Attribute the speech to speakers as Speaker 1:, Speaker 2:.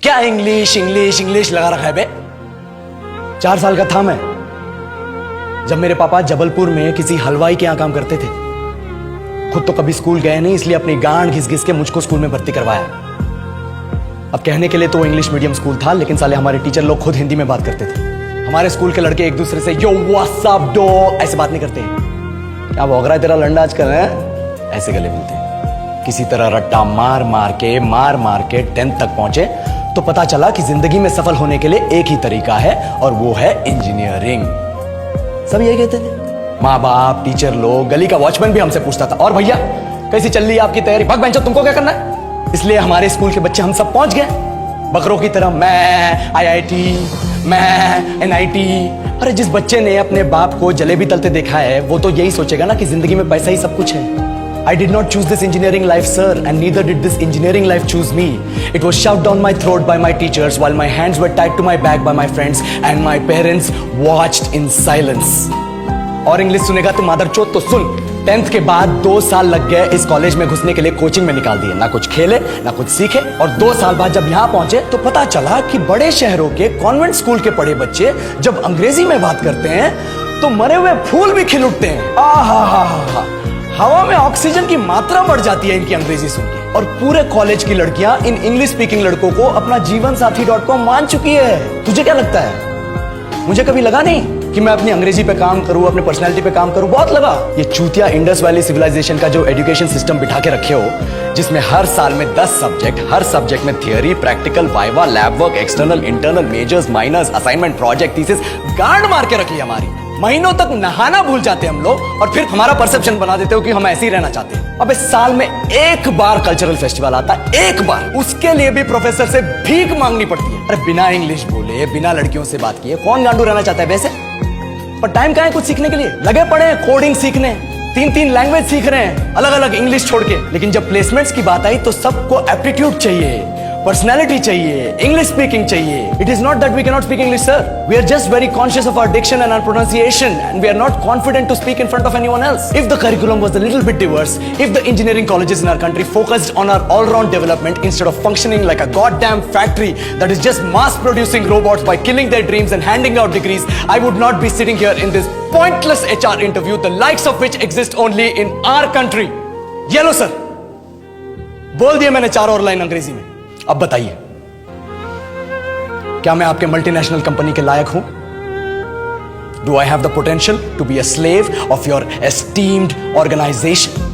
Speaker 1: क्या English English English लगा रखा है बे। 4 साल का था मैं जब मेरे पापा जबलपुर में किसी हलवाई के यहां काम करते थे। खुद तो कभी स्कूल गए नहीं, इसलिए अपनी गांड घिस घिस के मुझको स्कूल में भर्ती करवाया। अब कहने के लिए तो वो इंग्लिश मीडियम स्कूल था, लेकिन साले हमारे टीचर लोग खुद हिंदी में बात करते थे। हमारे स्कूल के लड़के एक दूसरे से यो व्हाट्स अप डो ऐसे बात नहीं करते। क्या भौंक रहा है तेरा लंडा आजकल है, ऐसे गले मिलते। किसी तरह रट्टा मार मार के 10th तक पहुंचे तो पता चला कि जिंदगी में सफल होने के लिए एक ही तरीका है और वो है इंजीनियरिंग। सब यही कहते थे, माँ बाप, टीचर लोग, गली का वॉचमैन भी हमसे पूछता था, और भैया कैसी चल रही है आपकी तैयारी? भग बेंचो, तुमको क्या करना है? इसलिए हमारे स्कूल के बच्चे हम सब पहुंच गए बकरों की तरह। मैं IIT, मैं NIT। अरे जिस बच्चे ने अपने बाप को जलेबी तलते देखा है वो तो यही सोचेगा ना कि जिंदगी में पैसा ही सब कुछ है। I did not choose this engineering life, sir, and neither did this engineering life choose me. It was shoved down my throat by my teachers while my hands were tied to my back by my friends and my parents watched in silence. और English सुनेगा तो मादरचोद तो सुन। 10th के बाद 2 साल लग गए इस कॉलेज में घुसने के लिए, कोचिंग में निकाल दिए। ना कुछ खेले ना कुछ सीखे, और 2 साल बाद जब यहाँ पहुंचे तो पता चला कि बड़े शहरों के कॉन्वेंट स्कूल के पढ़े बच्चे जब अंग्रेजी में बात करते हैं तो मरे हुए फूल भी खिल उठते हैं। आहा, हवा में ऑक्सीजन की मात्रा बढ़ जाती है इनकी अंग्रेजी सुन के। और पूरे कॉलेज की लड़कियां इन इंग्लिश स्पीकिंग लड़कों को अपना जीवनसाथी.com मान चुकी है। तुझे क्या लगता है? मुझे कभी लगा नहीं कि मैं अपनी अंग्रेजी पे काम करूं, अपने पर्सनालिटी पे काम करूं। बहुत लगा। ये चूतिया इंडस वैली सिविलाइजेशन का जो एजुकेशन सिस्टम बिठा के रखे हो, जिसमें हर साल में 10 सब्जेक्ट, हर सब्जेक्ट में theory, practical, viva, lab work, external, internal, majors, minors, assignment, project, thesis, गांड मार के रखी हमारी। महीनों तक नहाना भूल जाते हम लोग और फिर हमारा परसेप्शन बना देते हो कि हम ऐसे ही रहना चाहते हैं। अब इस साल में एक बार कल्चरल फेस्टिवल आता है, एक बार, उसके लिए भी प्रोफेसर से भीख मांगनी पड़ती है। अरे बिना इंग्लिश बोले, बिना लड़कियों से बात किए कौन गांडू रहना चाहता है वैसे? पर टाइम कहाँ है कुछ सीखने के लिए? लगे पड़े हैं कोडिंग सीखने, 3 लैंग्वेज सीख रहे हैं अलग अलग इंग्लिश छोड़ के। लेकिन जब प्लेसमेंट्स की बात आई तो सबको एप्टीट्यूड चाहिए, पर्सनैलिटी चाहिए, इंग्लिश स्पीकिंग चाहिए। It is not that we cannot speak English, sir. We are just very conscious of our diction and our pronunciation, and we are not confident to speak in front of anyone else. If the curriculum was a little bit diverse, if the engineering colleges in our country focused on our all-round development instead of functioning like a goddamn factory that is just mass-producing robots by killing their dreams and handing out degrees, I would not be sitting here in this pointless HR interview, the likes of which exist only in our country. Yellow, sir. बोल दिया मैंने 4 और line अंग्रेजी में। अब बताइए, क्या मैं आपके मल्टीनेशनल कंपनी के लायक हूं? Do I have the potential to be a slave of your esteemed organisation?